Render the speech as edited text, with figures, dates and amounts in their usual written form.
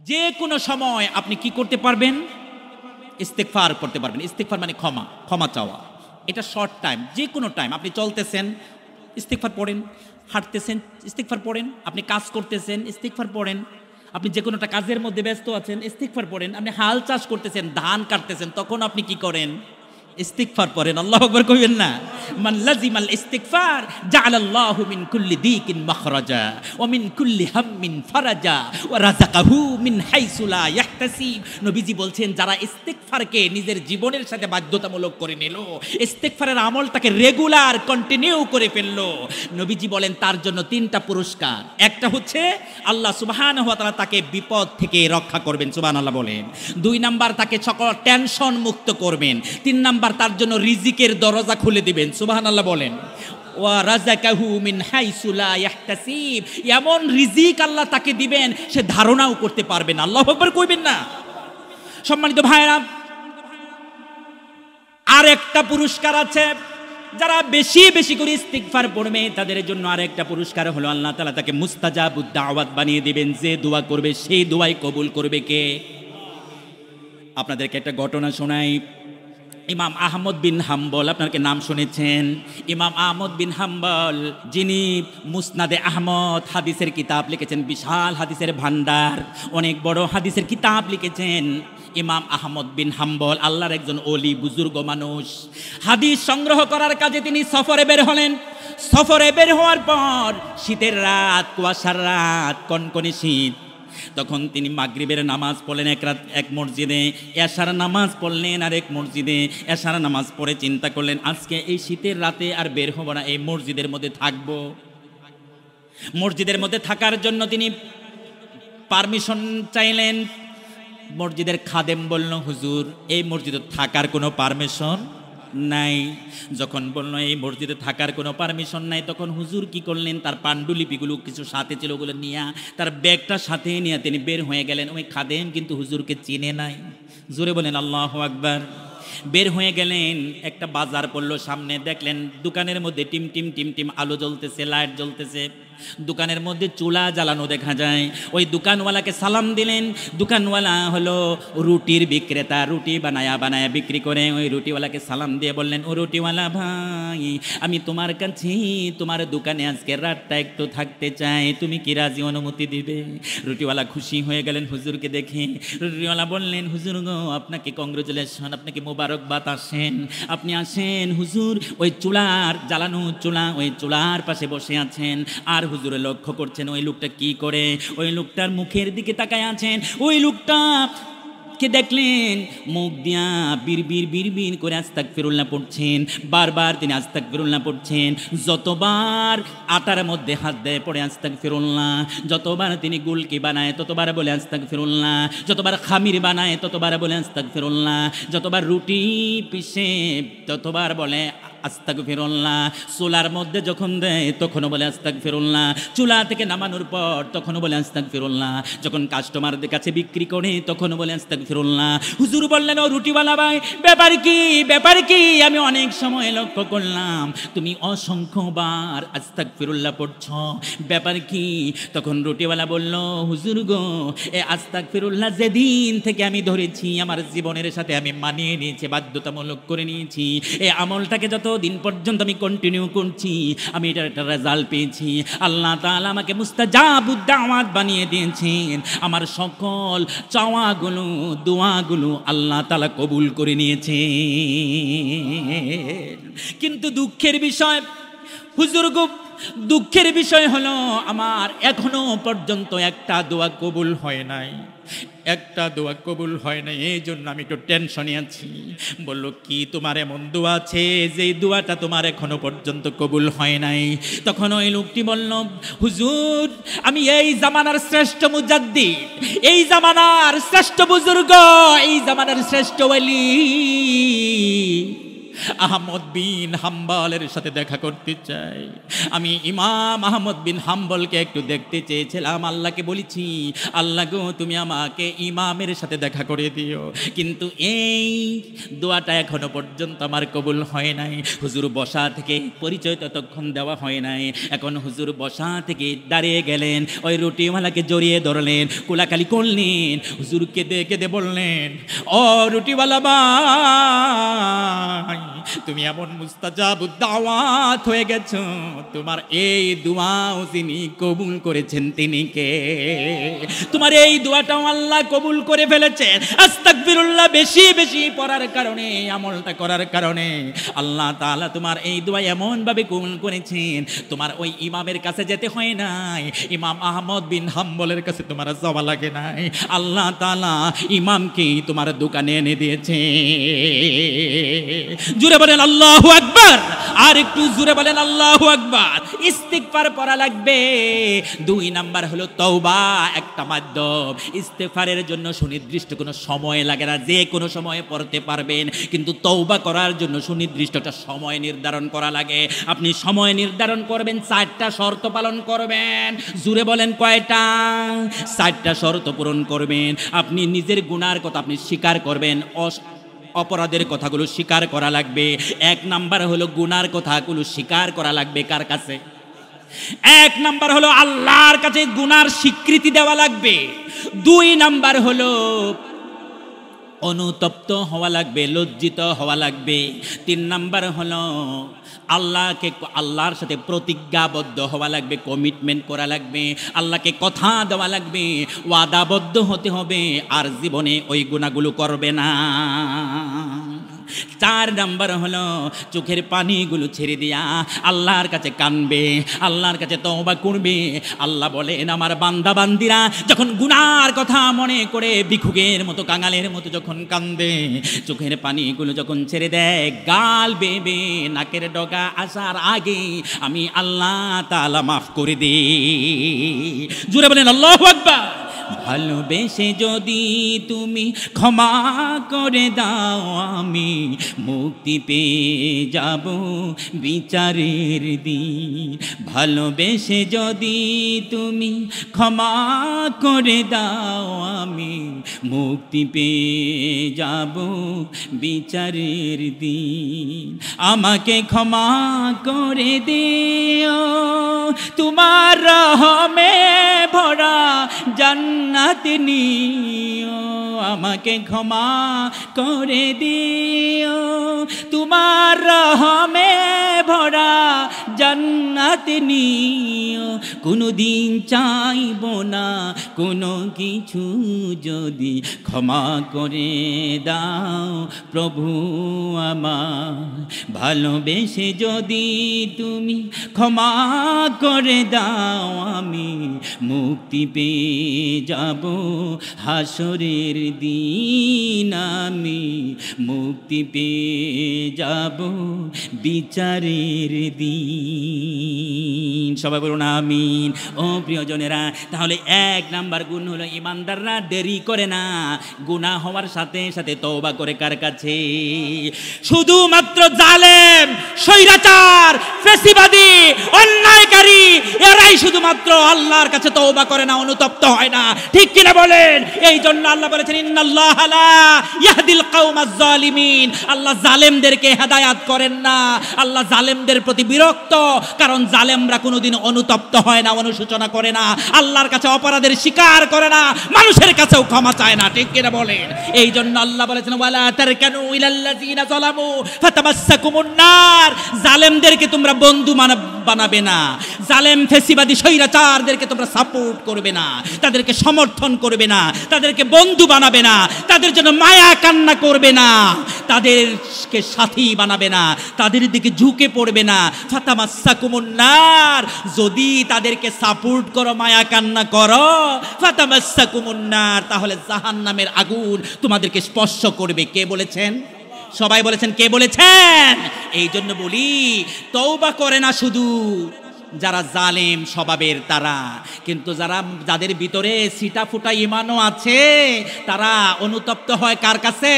যে কোনো সময় আপনি কি করতে পারবেন? ইস্তেগফার করতে পারবেন। ইস্তেগফার মানে ক্ষমা, ক্ষমা চাওয়া। এটা শর্ট টাইম, যে কোনো টাইম। আপনি চলতেছেন, ইস্তেগফার পড়েন। হাঁটতেছেন, ইস্তেগফার পড়েন। আপনি কাজ করতেছেন, ইস্তেগফার পড়েন। আপনি যে কোনোটা কাজের মধ্যে ব্যস্ত আছেন, ইস্তেগফার পড়েন। আপনি হাল চাষ করতেছেন, ধান কাটতেছেন, তখন আপনি কি করেন? ইস্তিগফার পড়েন। আল্লাহু আকবার কইবেন না? মান লাজিমাল ইস্তিগফার জাআলাল্লাহু মিন কুল্লি দিকিন মাখরাজা ওয়া মিন কুল্লি হাম্মিন ফারাজা ওয়া রাযাকাহু মিন হাইসু লা ইয়াহতাসিব। নবীজি বলছেন, যারা ইস্তিগফারকে নিজের জীবনের সাথে বাধ্যতামূলক করে নিল, ইস্তিগফারের আমলটাকে রেগুলার কন্টিনিউ করে ফেলল, নবীজি বলেন তার জন্য তিনটা পুরস্কার। একটা হচ্ছে আল্লাহ সুবহানাহু ওয়া তাআলা তাকে বিপদ থেকে রক্ষা করবেন, সুবহানাল্লাহ বলেন। দুই নাম্বার, তাকে সকল টেনশন মুক্ত করবেন। তিন নাম্বার, তার জন্য রিজিকের দরজা খুলে দিবেন, সুবহানাল্লাহ বলেন। ওয়া রাযাকাহু মিন হাইসু লা ইয়াহতাসিব, এমন রিজিক আল্লাহ তাকে দিবেন সে ধারণাও করতে পারবে না। আল্লাহু আকবার কইবেন না? সম্মানিত ভাইরা, আর একটা পুরস্কার আছে। যারা বেশি বেশি করে ইস্তিগফার পড়বে তাদের জন্য আরেকটা পুরস্কার হলো আল্লাহ তাআলা তাকে মুস্তাজাবুদ দাওয়াত বানিয়ে দিবেন। যে দোয়া করবে সেই দোয়াই কবুল করবে কে? আপনাদেরকে একটা ঘটনা শোনাই। ইমাম আহমদ বিন হাম্বল, আপনাকে নাম শুনেছেন। ইমাম আহমদ বিন হাম্বল, যিনি মুসনাদে আহমদ হাদিসের কিতাব লিখেছেন, বিশাল হাদিসের ভান্ডার, অনেক বড় হাদিসের কিতাব লিখেছেন। ইমাম আহমদ বিন হাম্বল আল্লাহর একজন ওলি, বুজুর্গ মানুষ। হাদিস সংগ্রহ করার কাজে তিনি সফরে বের হলেন। সফরে বের হওয়ার পর শীতের রাত, কুয়াশার রাত, কনকনে শীত। তখন তিনি মাগরিবের নামাজ পড়লেন এক মসজিদে, এশার নামাজ পড়লেন আরেক মসজিদে। এশার নামাজ পড়ে চিন্তা করলেন, আজকে এই শীতের রাতে আর বের হব না, এই মসজিদের মধ্যে থাকব। মসজিদের মধ্যে থাকার জন্য তিনি পারমিশন চাইলেন। মসজিদের খাদেম বলল, হুজুর এই মসজিদে থাকার কোনো পারমিশন নাই। যখন বলল এই মসজিদে থাকার কোনো পারমিশন নাই, তখন হুজুর কি করলেন? তার পাণ্ডুলিপিগুলো কিছু সাথে ছিল, ওগুলো নিয়ে, তার ব্যাগটা সাথে নিয়ে তিনি বের হয়ে গেলেন। ওই খাদেম কিন্তু হুজুরকে চিনে নাই। জোরে বলেন আল্লাহু আকবার। বের হয়ে গেলেন, একটা বাজার পড়লো সামনে, দেখলেন দোকানের মধ্যে টিম টিম টিম টিম আলো জ্বলতেছে, লাইট জ্বলতেছে, দোকানের মধ্যে চুলা জ্বালানো দেখা যায়। ওই দোকানওয়ালাকে সালাম দিলেন। দোকানওয়ালা হলো রুটির বিক্রেতা, রুটি বানায়া বানায়া বিক্রি করে। ওই রুটিওয়ালাকে সালাম দিয়ে বললেন, ও রুটিওয়ালা ভাই, আমি তোমার কাছে তোমার দোকানে আজকে রাতটা একটু থাকতে চাই, তুমি কি রাজি অনুমতি দিবে? রুটিওয়ালা খুশি হয়ে গেলেন হুজুরকে দেখে। রুটিওয়ালা বললেন, হুজুর গো, আপনাকে কংগ্রেচুলেশন, আপনাকে মোবারকবাদ, আসেন, আপনি আসেন। হুজুর ওই চুলার জ্বালানো চুলা, ওই চুলার পাশে বসে আছেন, আর হুজুরে লক্ষ্য করছেন ওই লোকটা কি করে। ওই লোকটার মুখের দিকে তাকায় আছেন। ওই লোকটা কে দেখলেন, মুখ দিয়া বিড়বিড় বিড়বিড় করে আস্তাগফিরুল্লাহ পড়ছেন। বারবার তিনি আস্তাগফিরুল্লাহ পড়ছেন। যতবার আটার মধ্যে হাত দেয় পড়ে আস্তাগফিরুল্লাহ, যতবার তিনি গুলকি বানায় ততবার বলে আস্তাগফিরুল্লাহ, যতবার খামির বানায় ততবার বলে আস্তাগফিরুল্লাহ, যতবার রুটি পিষে ততবার বলে আস্তাগফিরুল্লাহ। চুলার মধ্যে যখন দেয় তখনও বলে আস্তাগফিরুল্লাহ, চুলা থেকে নামানোর পর তখনও বলে আস্তাগফিরুল্লাহ, যখন কাস্টমারদের কাছে বিক্রি করে তখনও বলে আস্তাগফিরুল্লাহ। হুজুর বললেন, ও রুটিওয়ালা ভাই, ব্যাপার কি, ব্যাপার কি? আমি অনেক সময় লক্ষ্য করলাম তুমি অসংখ্যবার আস্তাগফিরুল্লাহ পড়ছ, ব্যাপার কি? তখন রুটিওয়ালা বলল, হুজুর গো, এ আস্তাগফিরুল্লাহ যেদিন থেকে আমি ধরেছি, আমার জীবনের সাথে আমি মানিয়ে নিয়েছি, বাধ্যতামূলক করে নিয়েছি, এই আমলটাকে যত দিন পর্যন্ত আমি কন্টিনিউ করছি, আমি এটার একটা রেজাল্ট পেয়েছি। আল্লাহ তাআলা আমাকে মুস্তাজাবুদ দাওয়াত বানিয়ে দিয়েছেন। আমার সকল চাওয়াগুলো, দোয়াগুলো আল্লাহ তাআলা কবুল করে নিয়েছে। কিন্তু দুঃখের বিষয় হুজুর গো, দুঃখের বিষয় হলো আমার এখনো পর্যন্ত একটা দোয়া কবুল হয় নাই, একটা দোয়া কবুল হয় নাই, এই জন্য আমি একটু টেনশনে আছি। বলল, কি তোমার এমন দোয়া আছে যে দোয়াটা তোমার এখনো পর্যন্ত কবুল হয় নাই? তখন ওই লোকটি বলল, হুজুর, আমি এই জামানার শ্রেষ্ঠ মুজাদ্দিদ, এই জামানার শ্রেষ্ঠ বুজুর্গ, এই জামানার শ্রেষ্ঠ ওলি, আহমদ বিন হাম্বলের সাথে দেখা করতে চাই। আমি ইমাম আহমদ বিন হাম্বলকে একটু দেখতে চেয়েছিলাম। আল্লাহকে বলেছি, আল্লাহ গো তুমি আমাকে ইমামের সাথে দেখা করে দিও, কিন্তু এই দোয়াটা এখনো পর্যন্ত আমার কবুল হয় নাই। হুজুর বসা থেকে পরিচয় ততক্ষণ দেওয়া হয় নাই। এখন হুজুর বসা থেকে দাঁড়িয়ে গেলেন, ওই রুটিওয়ালাকে জড়িয়ে ধরলেন, কোলাকালি করলেন। হুজুর কেঁদে কেঁদে বললেন, ও রুটিওয়ালা ভাই, তুমি এমন মুস্তাজাবুদ দাওয়াত হয়ে গেছো, তোমার এই দোয়াও যিনি কবুল করেছেন তিনি কে? তোমার এই দোয়াটাও আল্লাহ কবুল করে ফেলেছেন। আস্তাগফিরুল্লাহ বেশি বেশি পড়ার কারণে, আমলটা করার কারণে আল্লাহ তাআলা তোমার এই দোয়া এমন ভাবে কবুল করেছেন, তোমার ওই ইমামের কাছে যেতে হয় নাই, ইমাম আহমদ বিন হাম্বলের কাছে তোমার যাওয়া লাগে নাই। আল্লাহ তাআলা ইমামকে তোমার দোকানে এনে দিয়েছে। জুড়ে বলেন আল্লাহু আকবার, আর একটু জুড়ে বলেন আল্লাহু আকবার। ইস্তিগফার পড়া লাগবে। 2 নাম্বার হলো তওবা, একটা মাধ্যম। ইস্তিগফারের জন্য সুনির্দিষ্ট কোনো সময় লাগে না, যে কোনো সময়ে পড়তে পারবেন, কিন্তু তওবা করার জন্য সুনির্দিষ্ট একটা সময় নির্ধারণ করা লাগে। আপনি সময় নির্ধারণ করবেন, 4টা শর্ত পালন করবেন। জুড়ে বলেন কয়টা? 4টা শর্ত পূরণ করবেন। আপনি নিজের গুনার কথা আপনি স্বীকার করবেন, অপরাধের কথাগুলো স্বীকার করা লাগবে। 1 নাম্বার হলো গুনার কথাগুলো স্বীকার করা লাগবে। কার কাছে? 1 নাম্বার হলো আল্লাহর কাছে গুনার স্বীকৃতি দেওয়া লাগবে। 2 নাম্বার হলো অনুতপ্ত হওয়া লাগবে, লজ্জিত হওয়া লাগবে। 3 নাম্বার হলো আল্লাহর সাথে প্রতিজ্ঞাবদ্ধ হওয়া লাগবে, কমিটমেন্ট করা লাগবে, আল্লাহকে কথা দেওয়া লাগবে, ওয়াদাবদ্ধ হতে হবে, আর জীবনে ওই গুনাহগুলো করবে না। 4 নাম্বার হলো চোখের পানিগুলো ছেড়ে দিয়া আল্লাহর কাছে কানবে, আল্লাহর কাছে তওবা করবে। আল্লাহ বলেন, আমার বান্দা বান্দিরা যখন গুনার কথা মনে করে ভিখুকের মতো, কাঙালের মতো যখন কান্দে, চোখের পানিগুলো যখন ছেড়ে দেয়, গাল বেবে নাকের ডগা আসার আগে আমি আল্লাহ তাআলা মাফ করে দিই। জোরে বলেন আল্লাহু আকবার। ভালোবেসে যদি তুমি ক্ষমা করে দাও, আমি মুক্তি পেয়ে যাব বিচারের দিন। ভালোবেসে যদি তুমি ক্ষমা করে দাও, আমি মুক্তি পেয়ে যাব বিচারের দিন। আমাকে ক্ষমা করে দিও, তোমার রহমে ভরা জান্নাত নিও। আমাকে ক্ষমা করে দিও, তোমার রহমে ভরা জান্নাত নিও। কোনোদিন চাইব না কোনো কিছু, যদি ক্ষমা করে দাও প্রভু আমার। ভালোবেসে যদি তুমি ক্ষমা করে দাও, আমি মুক্তি পেয়ে যাব হাসরের দিন। আমি মুক্তি পেয়ে যাব বিচারের দিন। সবাই বলুন আমিন। ও প্রিয়জনেরা, তাহলে 1 নাম্বার গুণ হলো ইমানদাররা দেরি করে না, গুনাহ হওয়ার সাথে সাথে তওবা করে। কার কাছে? শুধুমাত্র জালেম, স্বৈরাচার, ফ্যাসিবাদী, অন্যায়কারী এরাই শুধুমাত্র আল্লাহর কাছে তওবা করে না, অনুতপ্ত হয় না। ঠিক কিনা বলেন? এই জন্য আল্লাহ বলেছেন, ইন্নাল্লাহা লা ইয়াহদিল কওমাজ জালিমিন। আল্লাহ জালেমদেরকে হেদায়েত করেন না। আল্লাহ জালেমদের প্রতি বিরক্ত, কারণ জালেমরা কোনোদিন অনুতপ্ত হয় না, অনুশোচনা করে না, আল্লাহর কাছে অপরাধের স্বীকার করে না, মানুষের কাছেও ক্ষমা চায় না। ঠিক কিনা বলেন? এই জন্য আল্লাহ বলেছেন, ওয়ালা তারকানু ইলাল্লাযিনা যালামু ফাতামাসসাকুমুন নার। জালেমদেরকে তোমরা বন্ধু বানাবে না, জালেম ফ্যাসিবাদী স্বৈরাচারদেরকে তোমরা সাপোর্ট করবে না, তাদেরকে সমর্থন করবে না, তাদেরকে বন্ধু বানাবে না, তাদের জন্য মায়া কান্না করবে না, তাদেরকে সাথী বানাবে না, তাদের দিকে ঝুঁকে পড়বে না। ফাতামাসসাকুমুন নার, যদি তাদেরকে সাপোর্ট করো, মায়া কান্না করো, ফাতামাসসাকুমুন নার, তাহলে জাহান্নামের আগুন তোমাদেরকে স্পর্শ করবে। কে বলেছেন? সবাই বলেছেন, কে বলেছেন? এই জন্য বলি, তওবা করে না শুধু যারা জালেম স্বভাবের তারা, কিন্তু যাদের ভিতরে সিটা ফুটা ইমানও আছে, তারা অনুতপ্ত হয় কার কাছে?